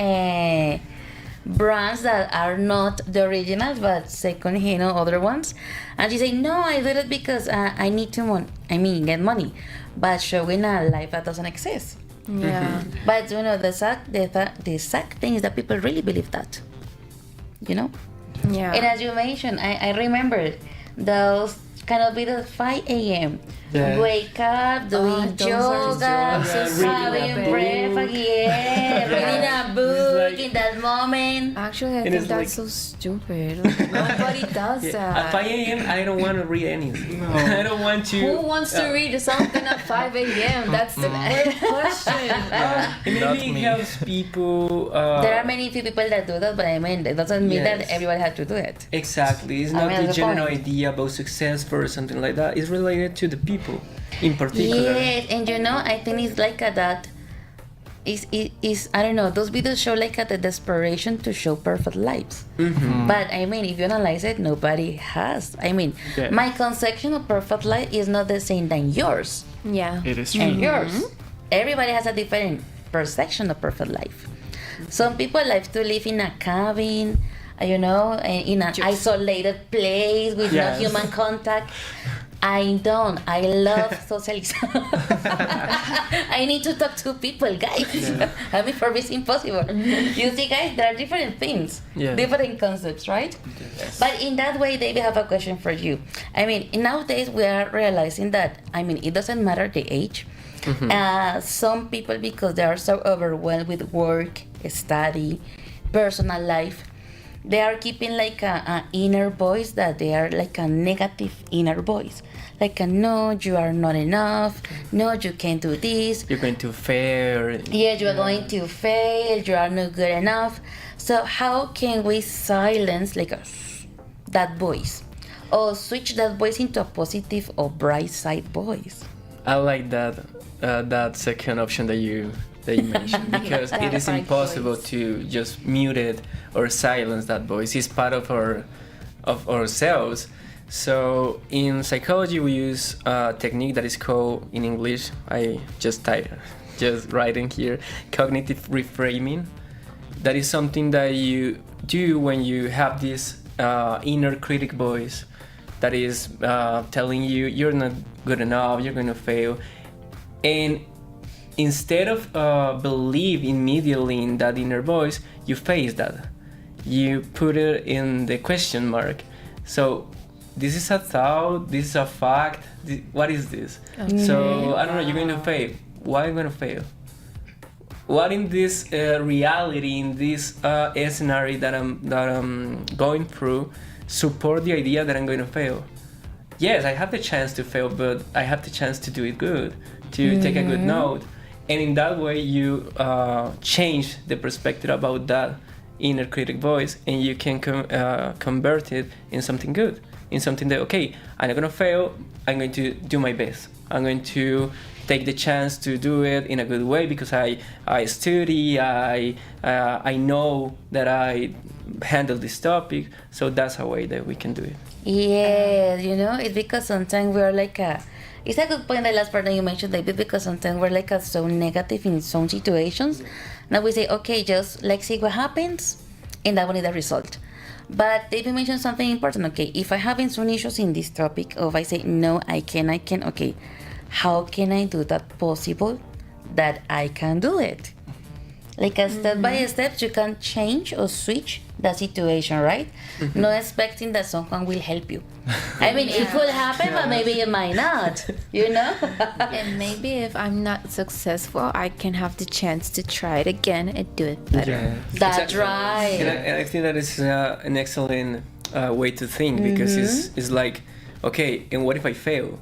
brands that are not the originals, but second-hand or other ones. And she said, "No, I did it because I need to get money." But showing a life that doesn't exist. Yeah. But you know, the sad thing is that people really believe that. You know. Yeah. And as you mentioned, I remember those kind of videos 5 a.m. Yeah. Wake up, doing yoga, having breakfast, reading a book in that moment. Actually, I think that's so stupid. Nobody does that. At 5 a.m. I don't want to read anything. No. I don't want to. Who wants to read something at 5 a.m.? That's the great question. It maybe helps people. There are many few people that do that, but I mean, it doesn't mean that everybody has to do it. Exactly. It's not the general idea about success or something like that. It's related to the people in particular. Yes, and you know, I think it's like that. Is I don't know. Those videos show like the desperation to show perfect lives. But I mean, if you analyze it, nobody has. I mean, my conception of perfect life is not the same than yours. Yeah, it is true. And yours. Everybody has a different perception of perfect life. Some people like to live in a cabin, you know, in an isolated place with no human contact. I don't. I love socialization. I need to talk to people, guys. I mean, for me, it's impossible. You see, guys, there are different things, different concepts, right? Yes. But in that way, they have a question for you. I mean, nowadays, we are realizing that, I mean, it doesn't matter the age. Some people, because they are so overwhelmed with work, study, personal life, they are keeping like a inner voice that they are like a negative inner voice. Like a no, you are not enough. No, you can't do this. You're going to fail. Yeah, you are going to fail. You are not good enough. So how can we silence like that voice, or switch that voice into a positive or bright side voice? I like that second option that you mentioned, because it is impossible to just mute it or silence that voice. It's part of ourselves. So in psychology we use a technique that is called, in English, I just writing here, cognitive reframing. That is something that you do when you have this inner critic voice that is telling you you're not good enough, you're going to fail. And instead of believe immediately in that inner voice, you face that. You put it in the question mark. So this is a thought, this is a fact, what is this? So I don't know, you're going to fail. Why are you going to fail? What in this reality, in this scenario that I'm going through, support the idea that I'm going to fail? Yes, I have the chance to fail, but I have the chance to do it good, to take a good note. And in that way, you change the perspective about that inner critic voice, and you can convert it in something good, in something that, okay, I'm not going to fail, I'm going to do my best. I'm going to take the chance to do it in a good way because I study, I know that I handle this topic, so that's a way that we can do it. Yeah, you know, it's because sometimes we're like it's a good point, the last part that you mentioned, David, because sometimes we're like so negative in some situations. Now we say, okay, just let's see what happens, and that will be the result. But David mentioned something important. Okay, if I having some issues in this topic, or if I say no, I can, okay, how can I do that possible that I can do it? Like a step by step, you can change or switch the situation, right? Not expecting that someone will help you. I mean, it could happen, but maybe it might not, you know? And maybe if I'm not successful, I can have the chance to try it again and do it better. Yeah. That's Exactly. right. And I think that is an excellent way to think, because it's like, okay, and what if I fail?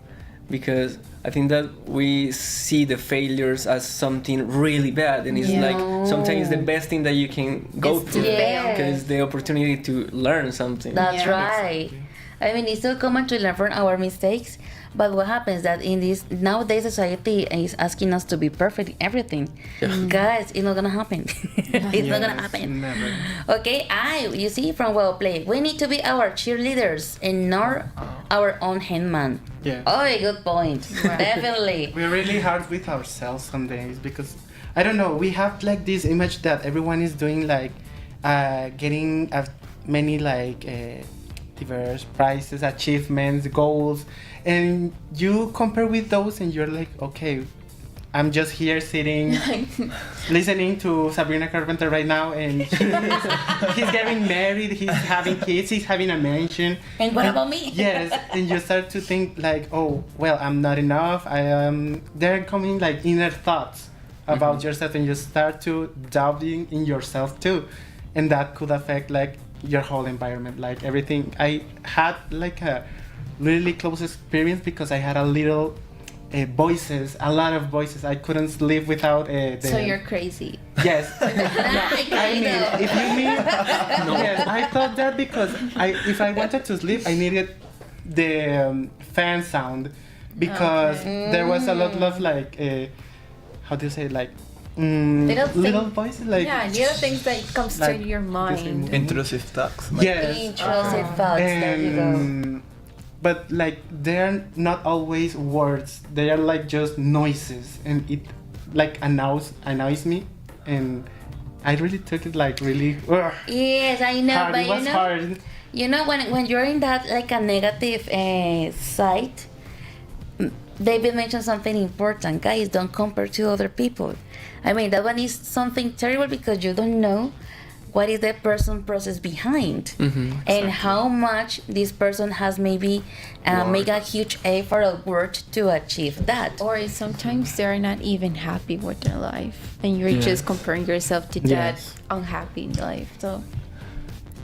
Because I think that we see the failures as something really bad, and it's like sometimes the best thing that you can go through, because the opportunity to learn something. That's right. I mean, it's so common to learn from our mistakes, but what happens that in this nowadays society is asking us to be perfect in everything. Guys, it's not gonna happen. It's not gonna happen. Never. Okay, you see from well played. We need to be our cheerleaders and not our own handman. Yeah. Oh, good point. Definitely. We're really hard with ourselves some days because I don't know. We have like this image that everyone is doing, like getting many like diverse prizes, achievements, goals, and you compare with those, and you're like, okay, I'm just here sitting, listening to Sabrina Carpenter right now, and he's getting married, he's having kids, he's having a mansion. And what about me? Yes, and you start to think like, oh, well, I'm not enough. They're coming like inner thoughts about yourself, and you start to doubting in yourself too, and that could affect like your whole environment, like everything. I had like a really close experience because I had a lot of voices. I couldn't sleep without So you're crazy. Yes. I mean, if you mean, yes, I thought that because if I wanted to sleep, I needed the fan sound, because there was a lot of like, how do you say, like, little voices, like little things that comes like to your mind. Intrusive thoughts. Yes. Intrusive thoughts. There you go. But like they're not always words. They are like just noises, and it like annoys me, and I really took it like really. Yes, I know, hard. but It was hard. You know, when you're in that like a negative side, David mentioned something important. Guys, don't compare to other people. I mean, that one is something terrible because you don't know what is the person process behind, and how much this person has maybe make a huge effort or work to achieve that. Or sometimes they're not even happy with their life, and you're just comparing yourself to that unhappy life. So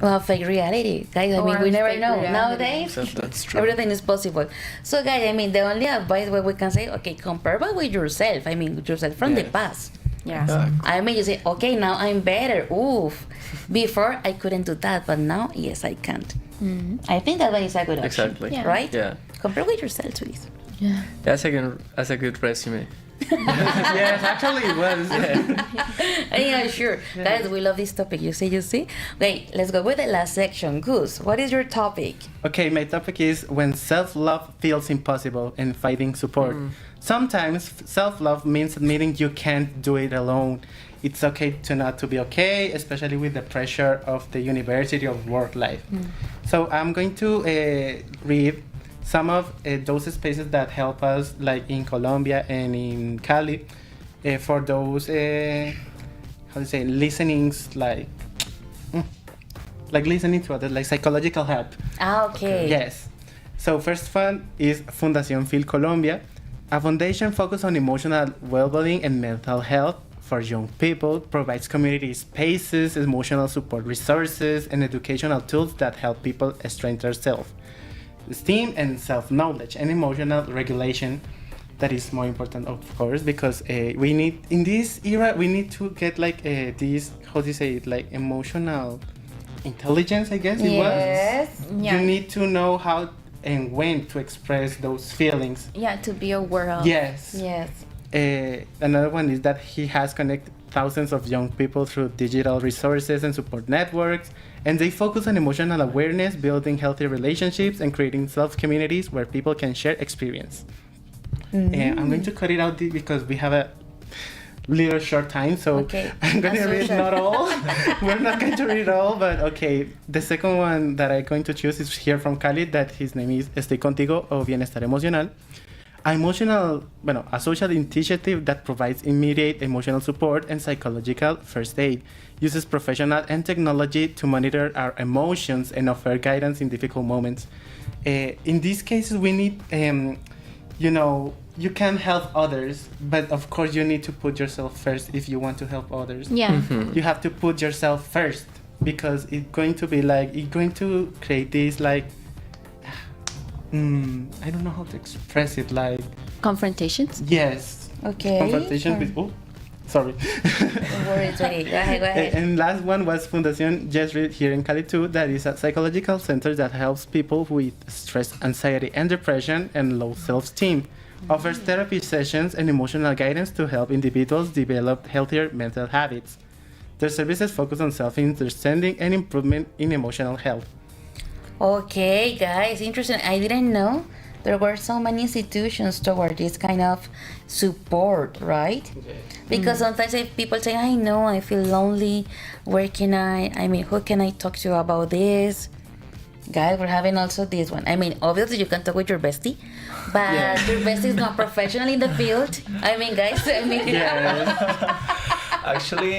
Well, fake reality, guys. I mean, we never know. Nowadays, That's true. everything is possible. So, guys, I mean, the only advice what we can say, okay, compare but with yourself. I mean, with yourself from the past. Yeah. Exactly. I mean, you say, okay, now I'm better. Oof. Before, I couldn't do that, but now, yes, I can. I think that one is a good option. Exactly. Yeah. Right? Yeah. Compare with yourself, please. Yeah. That's a good resume. Yes, actually it was. Yeah, sure. Guys, we love this topic. You see? Okay, let's go with the last section. Goose, what is your topic? Okay, my topic is when self-love feels impossible and finding support. Sometimes self-love means admitting you can't do it alone. It's okay to not to be okay, especially with the pressure of the university or work life. So I'm going to read some of those spaces that help us, like in Colombia and in Cali, for those listenings, like listening to others, like psychological help. Okay. Yes. So first one is Fundación Fil Colombia, a foundation focused on emotional well-being and mental health for young people, provides community spaces, emotional support resources, and educational tools that help people strengthen self-esteem and self-knowledge and emotional regulation. That is more important, of course, because we need, in this era, we need to get like this, how do you say it, like emotional intelligence, I guess it was. Yeah. You need to know how and when to express those feelings. Yeah, to be aware of. Yes. Another one is that he has connected thousands of young people through digital resources and support networks, and they focus on emotional awareness, building healthy relationships, and creating self-communities where people can share experience. And I'm going to cut it out because we have a little short time, so I'm going to read not all. We're not going to read all, but okay. The second one that I'm going to choose is here from Cali, that his name is Estoy Contigo, o Bienestar Emocional. A social initiative that provides immediate emotional support and psychological first aid, uses professional and technology to monitor our emotions and offer guidance in difficult moments. In these cases, we need, you can help others, but of course you need to put yourself first if you want to help others. Yeah. You have to put yourself first, because it's going to create this like, I don't know how to express it, like confrontations. Yes. Okay. Confrontation with. Oh, sorry. Don't worry, Tony. Go ahead. And last one was Fundación Jesrit here in Cali too. That is a psychological center that helps people with stress, anxiety, and depression and low self-esteem. Offers therapy sessions and emotional guidance to help individuals develop healthier mental habits. Their services focus on self-understanding and improvement in emotional health. Okay, guys, interesting. I didn't know there were so many institutions toward this kind of support, right? Because sometimes if people say, I know, I feel lonely, who can I talk to about this? Guys, we're having also this one. I mean, obviously you can talk with your bestie, but your bestie is not professional in the field. Actually,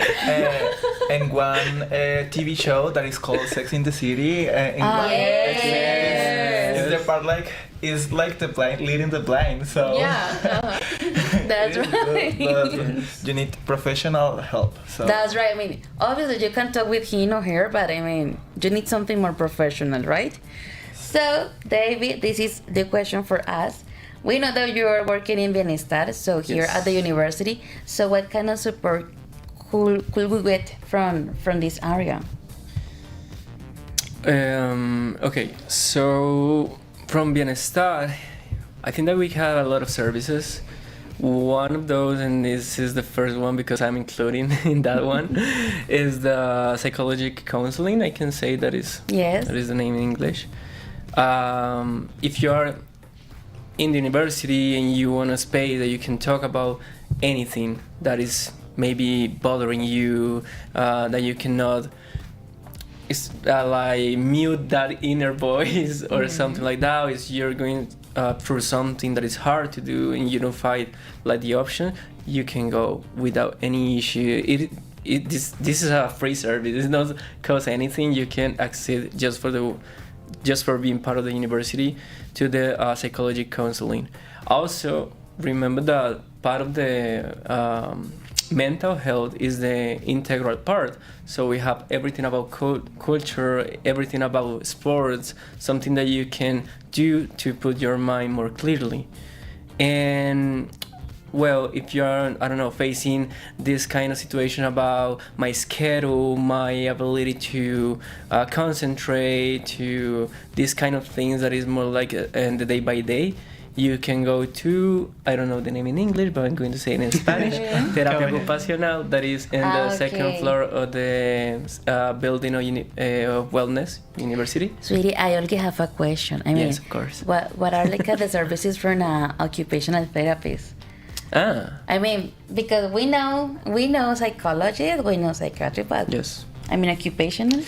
in one TV show that is called Sex in the City, is the part is like the blind leading the blind. So that's right. You need professional help. So that's right. I mean, obviously you can talk with him or her, but I mean, you need something more professional, right? So, David, this is the question for us. We know that you are working in Bienestar, so here at the university. So, what kind of support could we get from this area? Okay, so from Bienestar, I think that we have a lot of services. One of those, and this is the first one because I'm including in that one, is the psychological counseling. I can say that is the name in English. If you are in the university and you want a space that you can talk about anything that is maybe bothering you, that you cannot like mute that inner voice or something like that, is you're going through something that is hard to do and you don't find like the option, you can go without any issue. This is a free service. It does not cost anything. You can access just for being part of the university to the psychology counseling. Also, remember that part of the mental health is the integral part. So we have everything about culture, everything about sports, something that you can do to put your mind more clearly. And well, if you're, I don't know, facing this kind of situation about my schedule, my ability to concentrate, to this kind of things that is more like the day by day, you can go to, I don't know the name in English, but I'm going to say it in Spanish, Terapia Ocupacional, that is in the second floor of the building of Wellness University. Sweetie, I only have a question. I mean, yes, of course. What are like the services for an occupational therapist? I mean, because we know psychologists, we know psychiatry, but yes, I mean occupational.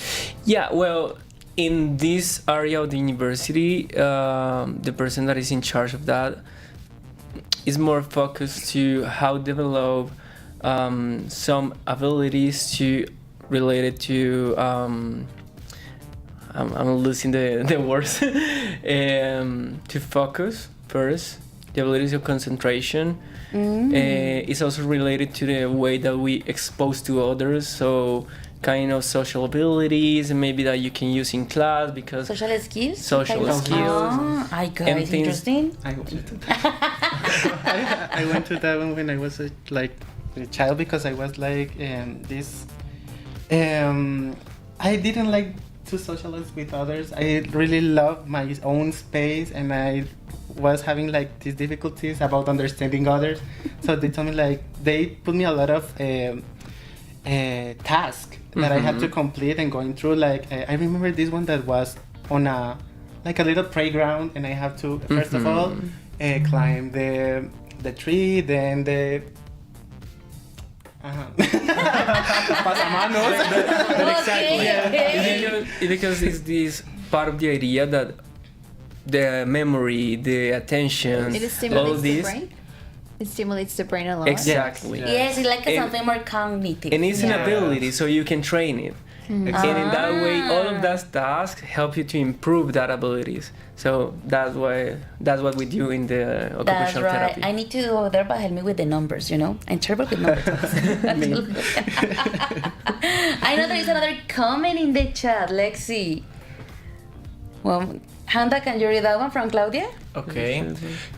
Yeah, well, in this area of the university, the person that is in charge of that is more focused to how develop some abilities to related to I'm losing the words to focus first, the abilities of concentration. It's also related to the way that we expose to others, so kind of social abilities maybe that you can use in class, because social skills. I got it. Interesting. I went to that one when I was a child, because I was like this. I didn't like to socialize with others. I really loved my own space, and I was having like these difficulties about understanding others. So they told me they put me a lot of tasks that I had to complete and going through. I remember this one that was on a little playground, and I have to first of all climb the tree, then the pasamanos. Exactly. Because it's this part of the idea that the memory, the attention, all of this. It stimulates the brain a lot. Exactly. Yes, it's like something more cognitive. And it's an ability, so you can train it. And in that way, all of those tasks help you to improve that abilities. So that's what we do in the occupational therapy. I need to go there, but help me with the numbers, I'm terrible with numbers. I know there is another comment in the chat. Let's see. Well, Handa, can you read that one from Claudia? Okay.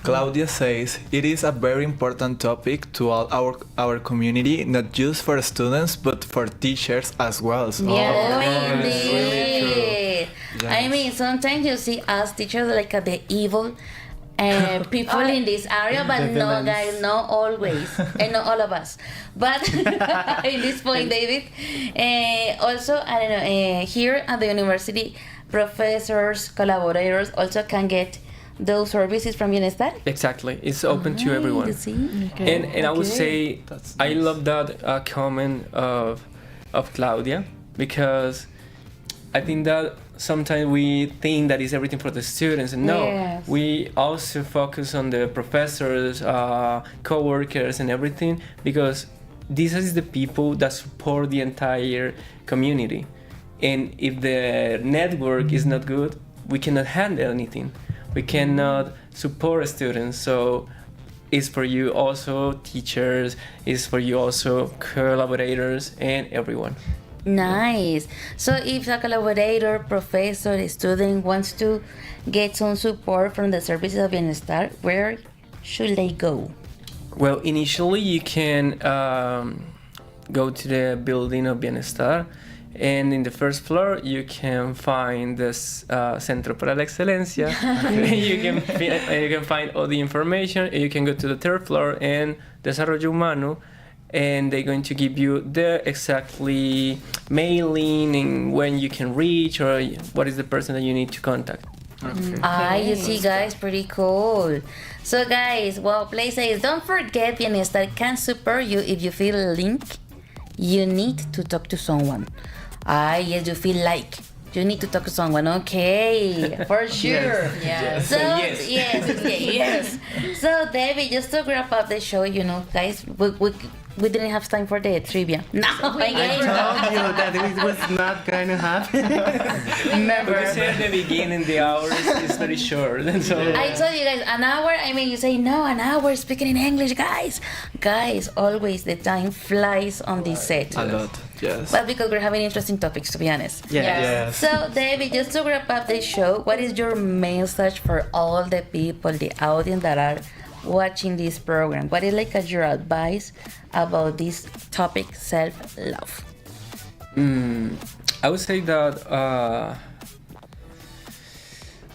Claudia says, it is a very important topic to all our community, not just for students, but for teachers as well. So indeed. I mean, sometimes you see us teachers like the evil people in this area, but no, guys, not always, and not all of us. But in this point, David, also, I don't know, here at the university, professors, collaborators also can get those services from Bienestar? Exactly. It's open to everyone. And I would say I love that comment of Claudia, because I think that sometimes we think that is everything for the students, and we also focus on the professors, co-workers and everything, because these are the people that support the entire community. And if the network is not good, we cannot handle anything. We cannot support students. So it's for you also teachers, it's for you also collaborators and everyone. Nice. So if a collaborator, professor, a student wants to get some support from the services of Bienestar, where should they go? Well, initially you can go to the building of Bienestar, and in the first floor you can find this Centro para la Excelencia. You can find all the information. You can go to the third floor and Desarrollo Humano, and they're going to give you the exactly mailing and when you can reach or what is the person that you need to contact. You see, guys, pretty cool. So guys, Play says, don't forget Bienestar can support you if you feel a link. You need to talk to someone. Yes, you feel like you need to talk to someone. Okay, for sure. Yes. So yes. So Debbie, just to wrap up the show, guys, we we didn't have time for the trivia. No, I told you that it was not going to happen. Remember? But you said at the beginning the hours is very short. So. I told you guys, an hour. I mean, you say no, an hour speaking in English, guys. Guys, always the time flies on this set. A lot, yes. But because we're having interesting topics, to be honest. Yes. So, David, just to wrap up the show, what is your message for all the people, the audience that are watching this program? What is like your advice about this topic, self-love? I would say that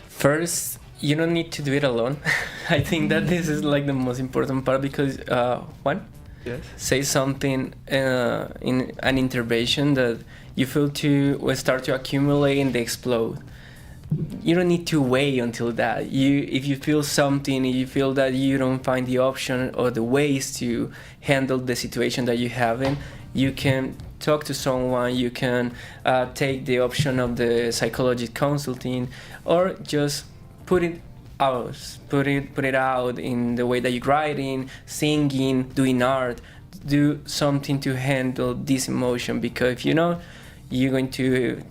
first, you don't need to do it alone. I think that this is like the most important part because one, say something in an intervention that you feel to will start to accumulate and they explode. You don't need to wait until that. If you feel something, if you feel that you don't find the option or the ways to handle the situation that you have in, you can talk to someone, you can take the option of the psychologist consulting, or just put it out in the way that you're writing, singing, doing art. Do something to handle this emotion, because if you know, you're going to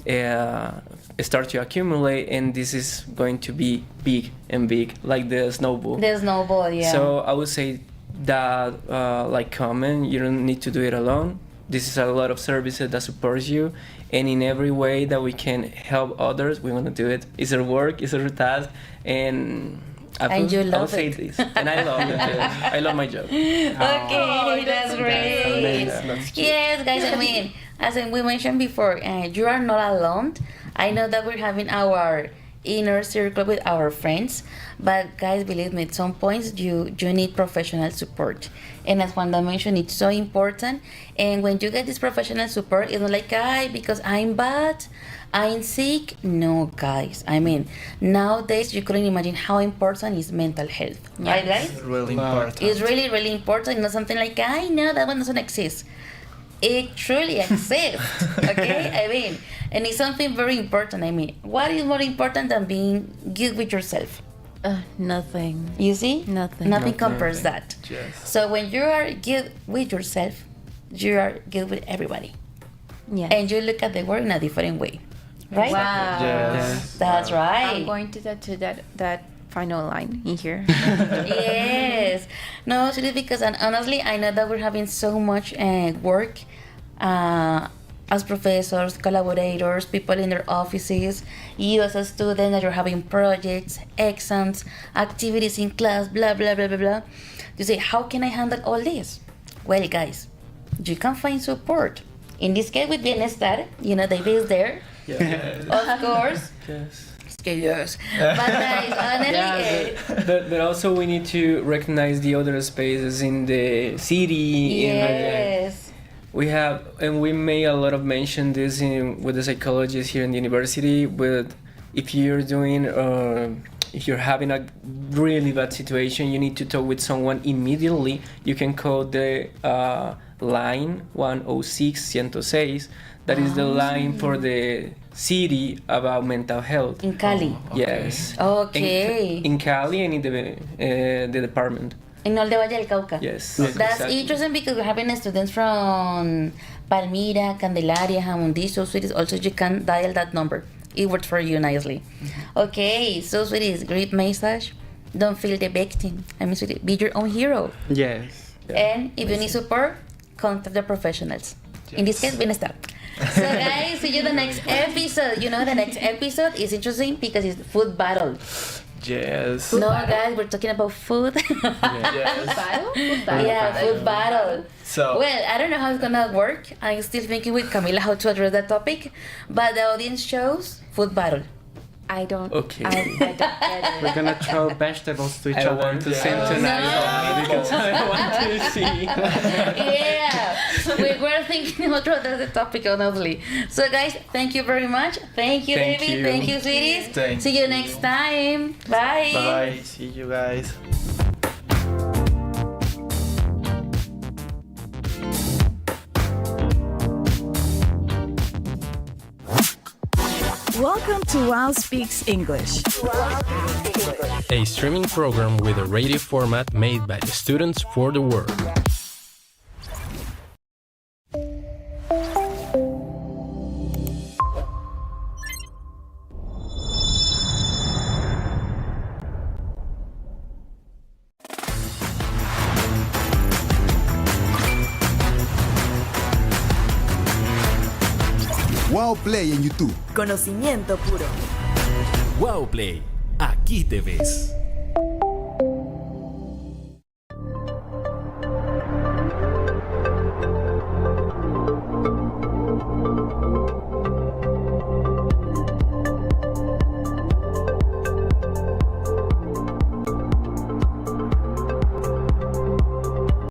start to accumulate, and this is going to be big and big, like the snowball. The snowball, yeah. So I would say that, like comment, you don't need to do it alone. This is a lot of services that supports you, and in every way that we can help others, we want to do it. It's our work, it's our task, and I would say this, and I love it. I love my job. Okay, that's great. Yes, guys. I mean, as we mentioned before, you are not alone. I know that we're having our inner circle with our friends, but guys, believe me, at some points you need professional support, and as Wanda mentioned, it's so important. And when you get this professional support, it's not like, because I'm bad, I'm sick. No, guys, I mean, nowadays you couldn't imagine how important is mental health, right, guys? It's really important. It's really, really important. Not something like, I know that one doesn't exist. It truly exists, okay? I mean, and it's something very important. I mean, what is more important than being good with yourself? Nothing. You see? Nothing compares that. Yes. So when you are good with yourself, you are good with everybody. Yeah. And you look at the world in a different way, right? Wow. Yes. That's right. I'm going to tattoo that final line in here. Yes. No, actually, because and honestly, I know that we're having so much work as professors, collaborators, people in their offices, you as a student that you're having projects, exams, activities in class, blah, blah, blah, blah, blah. You say, how can I handle all this? Well, guys, you can find support. In this case, with Bienestar, David is there. Yeah. Of course. Yes. Yes. But guys, honestly, but also we need to recognize the other spaces in the city. yes. We have, and we made a lot of mention this with the psychologists here in the university. But if you're doing, if you're having a really bad situation, you need to talk with someone immediately. You can call the line 106 106. That is the line for the city about mental health. In Cali. Yes. Okay. In Cali and in the department. In all the Valle del Cauca. Yes. That's exactly. interesting because we're having students from Palmira, Candelaria, Jamundí. So, sweeties, also you can dial that number. It works for you nicely. Okay, so sweeties, great message. Don't feel the victim. I mean, sweetie, be your own hero. Yes. And if you need support, contact the professionals. In this case, Bienestar. So guys, see you the next episode. The next episode is interesting because it's food battle. Yes. No, guys, we're talking about food. Yes. Food battle? Yeah, food battle. So, well, I don't know how it's gonna work. I'm still thinking with Camila how to address that topic, but the audience shows food battle. I don't. Okay. I don't get it. We're gonna throw vegetables to each I other. want to sing tonight because I want to see. Yeah, we were thinking about the topic, honestly. So, guys, thank you very much. Thank you, Thank David. you. Thank you, sweeties. Thank See you next time. Bye. bye. See you guys. Welcome to UAO Speaks English. A streaming program with a radio format made by the students for the world. UAO Play en YouTube. Conocimiento puro. UAO Play. Aquí te ves.